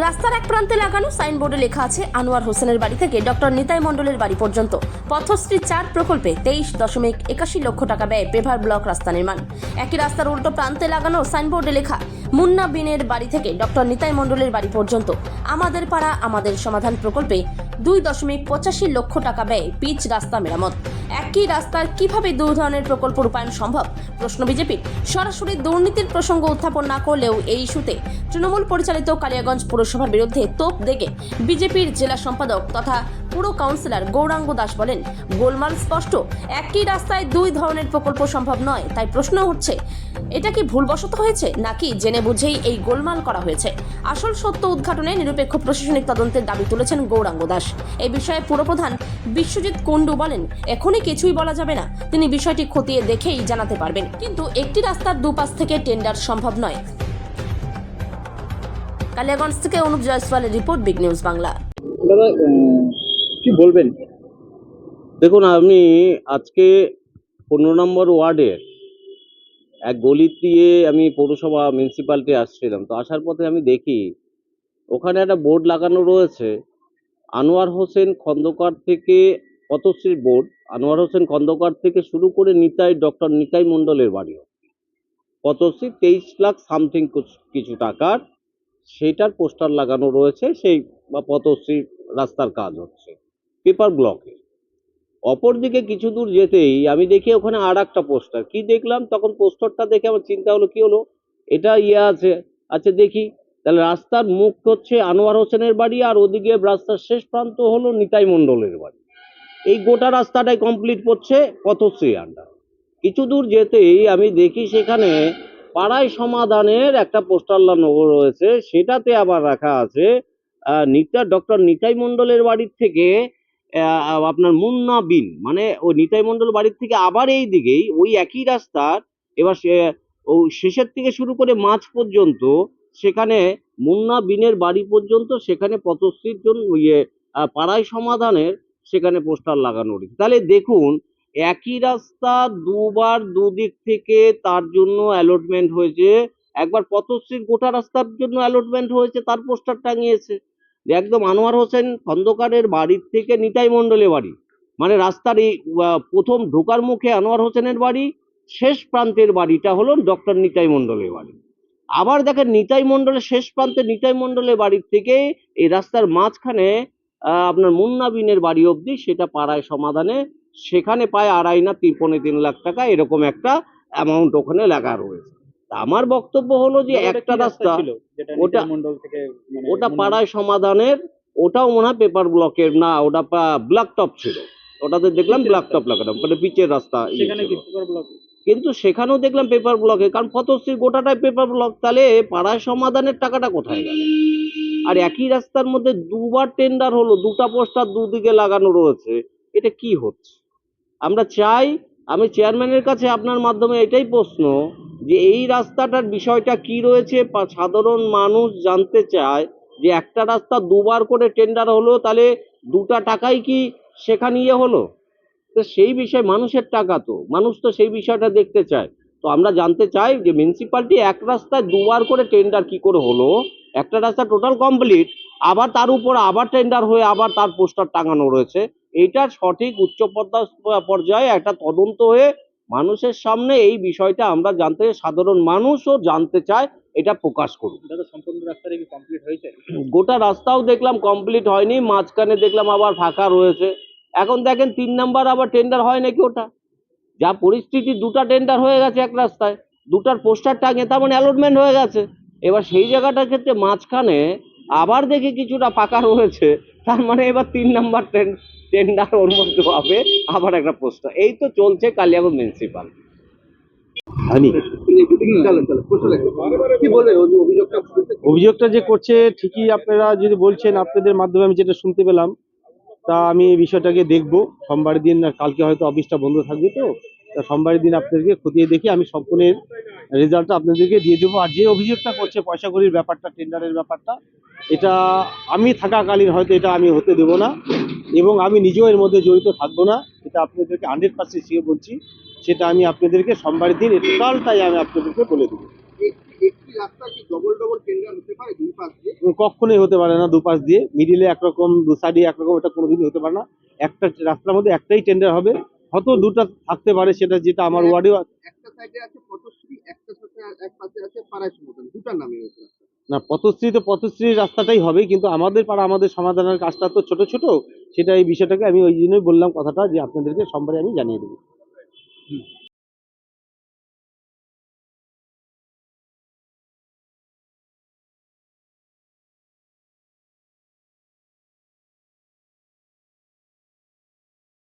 রাস্তার এক প্রান্তে লাগানো সাইনবোর্ডে লেখা আছে আনোয়ার হোসেনের বাড়ি থেকে ডক্টর নিতাই মণ্ডলের বাড়ি পর্যন্ত পথশ্রী 4 প্রকল্পে 23.81 লক্ষ টাকা ব্যয়ে পেভার ব্লক রাস্তা নির্মাণ। একই রাস্তার উল্টো প্রান্তে লাগানো সাইনবোর্ডে লেখা মুন্না বিনের বাড়ি থেকে ডক্টর নিতাই মণ্ডলের বাড়ি পর্যন্ত আমাদের পাড়া আমাদের সমাধান প্রকল্পে 2.85 লক্ষ টাকা ব্যয়ে পিচ রাস্তা মেরামত। একই রাস্তার কিভাবে দুই ধরনের প্রকল্প রূপায়ণ সম্ভব? প্রশ্ন বিজেপির। সরাসরি দুর্নীতির প্রসঙ্গ উত্থাপন না করলেও এই ইস্যুতে তৃণমূল পরিচালিত কালিয়াগঞ্জ পুরসভার বিরুদ্ধে তোপ দেগে বিজেপির জেলা সম্পাদক তথা পুর কাউন্সিলর গৌরাঙ্গ দাস বলেন, গোলমাল স্পষ্ট। একই রাস্তায় দুই ধরনের প্রকল্প সম্ভব নয়। তাই প্রশ্ন হচ্ছে, এটা কি ভুলবশত হয়েছে নাকি জেনে বুঝেই এই গোলমাল করা হয়েছে? আসল সত্য উদ্ঘাটনে নিরপেক্ষ প্রশাসনিক তদন্তের দাবি তুলেছেন গৌরাঙ্গ দাস। এই বিষয়ে পুরপ্রধান বিশ্বজিৎ কুণ্ডু বলেন, এখনই কিছুই বলা যাবে না, তিনি বিষয়টি খতিয়ে দেখেই জানাতে পারবেন। কিন্তু একটি রাস্তার দুপাশ থেকে টেন্ডার সম্ভব নয়। কালিয়াগঞ্জ থেকে অনুপ জয়সওয়ালের রিপোর্ট, বিগ নিউজ বাংলা। দাদা কি বলবেন? দেখুন, আমি আজকে 15 নম্বর ওয়ার্ডের এক গলি দিয়ে আমি পৌরসভা মিউনিসিপ্যালিটি আসছিলাম। তো আসার পথে আমি দেখি ওখানে একটা বোর্ড লাগানো রয়েছে, আনোয়ার হোসেন খন্দকার থেকে পথশ্রীর বোর্ড, আনোয়ার হোসেন খন্দকার থেকে শুরু করে ডক্টর নিতাই মণ্ডলের বাড়ি পথশ্রী 23 লাখ সামথিং কিছু টাকার সেটার পোস্টার লাগানো রয়েছে। সেই বা পথশ্রী রাস্তার কাজ হচ্ছে পেপার ব্লকে। অপরদিকে কিছু দূর যেতেই আমি দেখি ওখানে আর একটা পোস্টার। কি দেখলাম, তখন পোস্টারটা দেখে আমার চিন্তা হলো, কি হলো, এটা আছে। আচ্ছা দেখি, তাহলে রাস্তার মুখ হচ্ছে আনোয়ার হোসেনের বাড়ি, আর ওদিকে রাস্তার শেষ প্রান্ত হলো নিতাই মণ্ডলের বাড়ি। এই গোটা রাস্তাটাই কমপ্লিট করছে পথশ্রী আন্ডার। কিছু দূর যেতেই আমি দেখি সেখানে পাড়ায় সমাধানের একটা পোস্টার লাগানো রয়েছে, সেটাতে আবার রাখা আছে ডক্টর নিতাই মণ্ডলের বাড়ির থেকে আপনার মুন্না বিন, মানে ওই নিতাই মণ্ডল বাড়ির থেকে আবার এই দিকেই ওই একই রাস্তার এবার ও শেষের থেকে শুরু করে মাঝ পর্যন্ত সেখানে মুন্না বিনের বাড়ি পর্যন্ত সেখানে পথশ্রীর জন্য পাড়ায় সমাধানের সেখানে পোস্টার লাগানো রয়েছে। তাহলে দেখুন, একই রাস্তা দুবার দুদিক থেকে তার জন্য অ্যালটমেন্ট হয়েছে। একবার পথশ্রীর গোটা রাস্তার জন্য অ্যালটমেন্ট হয়েছে, তার পোস্টার টাঙিয়েছে। একদম আনোয়ার হোসেন খন্দকারের বাড়ির থেকে নিতাই মণ্ডলের বাড়ি, মানে রাস্তার এই প্রথম ঢোকার মুখে আনোয়ার হোসেনের বাড়ি, শেষ প্রান্তের বাড়িটা হলো ডক্টর নিতাই মণ্ডলের বাড়ি। আবার দেখেন, নিতাই মণ্ডলের শেষ প্রান্তে নিতাই মণ্ডলের বাড়ির থেকে এই রাস্তার মাঝখানে আপনার মুন্না বিনের বাড়ি অবধি সেটা পাড়ায় সমাধানে, সেখানে পায় 2.5 না 3.3 লাখ টাকা এরকম একটা অ্যামাউন্ট ওখানে লেখা রয়েছে। আমার বক্তব্য হলো যে একটা রাস্তা ওটা পাড়ায় সমাধানের, ওটাও মনে হয় পেপার ব্লকের না, ওটা ব্ল্যাক টপ ছিল। ওটাতে দেখলাম ব্ল্যাক টপ লাগানো, মানে পিচের রাস্তা। কিন্তু সেখানেও দেখলাম পেপার ব্লকে, কারণ পথশ্রীর গোটাটাই পেপার ব্লক। তাহলে পাড়ায় সমাধানের টাকাটা কোথায় গেল? আর একই রাস্তার মধ্যে দুবার টেন্ডার হলো, দুটা পোস্টার দুদিকে লাগানো রয়েছে, এটা কি হচ্ছে? আমরা চাই, আমি চেয়ারম্যানের কাছে আপনার মাধ্যমে এটাই প্রশ্ন, যে এই রাস্তাটার বিষয়টা কি রয়েছে, সাধারণ মানুষ জানতে চায় যে একটা রাস্তা দুবার করে টেন্ডার হলো, তাহলে দুটা টাকাই কি সেখানে হলো? তো সেই বিষয়ে মানুষের টাকা, তো মানুষ তো সেই বিষয়টা দেখতে চায়। তো আমরা জানতে চাই যে মিউনিসিপ্যালিটি এক রাস্তায় দুবার করে টেন্ডার কি করে হলো? একটা রাস্তা টোটাল কমপ্লিট, আবার তার উপর আবার টেন্ডার হয়ে আবার তার পোস্টার টাঙানো রয়েছে। এইটার সঠিক উচ্চ পর্যায়ে একটা তদন্ত হয়ে মানুষের সামনে এই বিষয়টা আমরা জানতে, সাধারণ মানুষও জানতে চায়, এটা প্রকাশ করুন। সম্পূর্ণ রাস্তাটা কি কমপ্লিট হয়েছে? গোটা রাস্তাও দেখলাম কমপ্লিট হয়নি, মাঝখানে দেখলাম আবার ফাঁকা রয়েছে। এখন দেখেন 3 নাম্বার আবার টেন্ডার হয় নাকি ওটা। যা পরিস্থিতি, দুটা টেন্ডার হয়ে গেছে এক রাস্তায়, দুটার পোস্টার টাঙিয়ে, তার মানে অ্যালটমেন্ট হয়ে গেছে। এবার সেই জায়গাটার ক্ষেত্রে মাঝখানে আবার দেখি কিছুটা ফাঁকা রয়েছে, তার মানে এবার 3 নাম্বার টেন্ডার ওর মধ্যে হবে, আবার একটা পোস্টার। এই তো চলছে কালিয়াগঞ্জ মিউনিসিপাল। অভিযোগটা যে করছে ঠিকই, আপনারা যদি বলছেন, আপনাদের মাধ্যমে আমি যেটা শুনতে পেলাম, তা আমি এই বিষয়টাকে দেখবো। সোমবার দিন, কালকে হয়তো অফিসটা বন্ধ থাকবে, তো সোমবার দিন আপনাদেরকে খতিয়ে দেখি আমি সম্পূর্ণ রেজাল্টটা আপনাদেরকে দিয়ে দেবো। আর যে অভিযোগটা করছে পয়সা কড়ির ব্যাপারটা, টেন্ডারের ব্যাপারটা, এটা আমি থাকাকালীন হয়তো এটা আমি হতে দেবো না, এবং আমি নিজেও এর মধ্যে জড়িত থাকবো না। এটা আপনাদেরকে 100% শিওর বলছি। সেটা আমি আপনাদেরকে সোমবার দিন টোটালটাই আমি আপনাদেরকে বলে দেবো। একটি রাস্তা কি ডবল ডবল টেন্ডার হতে পারে দুই পাশ দিয়ে? কখনোই হতে পারে না দুপাশ দিয়ে, মিডিলে একরকম, দু সাইডে একরকম, এটা কোনোদিনই হতে পারে না। একটা রাস্তার মধ্যে একটাই টেন্ডার হবে, হয়তো দুটো থাকতে পারে, সেটা যেটা আমার ওয়ার্ডেও একটা সাইডে আছে পথশ্রী, একটা সাথে এক পাশে আছে পাড়ায় সমতল, দুটার নামে হয়েছে রাস্তা। না, পথশ্রী তো পথশ্রী রাস্তাটাই হবে, কিন্তু আমাদের পাড়া আমাদের সমাধানের কাজটা তো ছোট ছোট, সেটা এই বিষয়টাকে আমি ওই জন্যই বললাম কথাটা, যে আপনাদেরকে সোমবারে আমি জানিয়ে দেবো।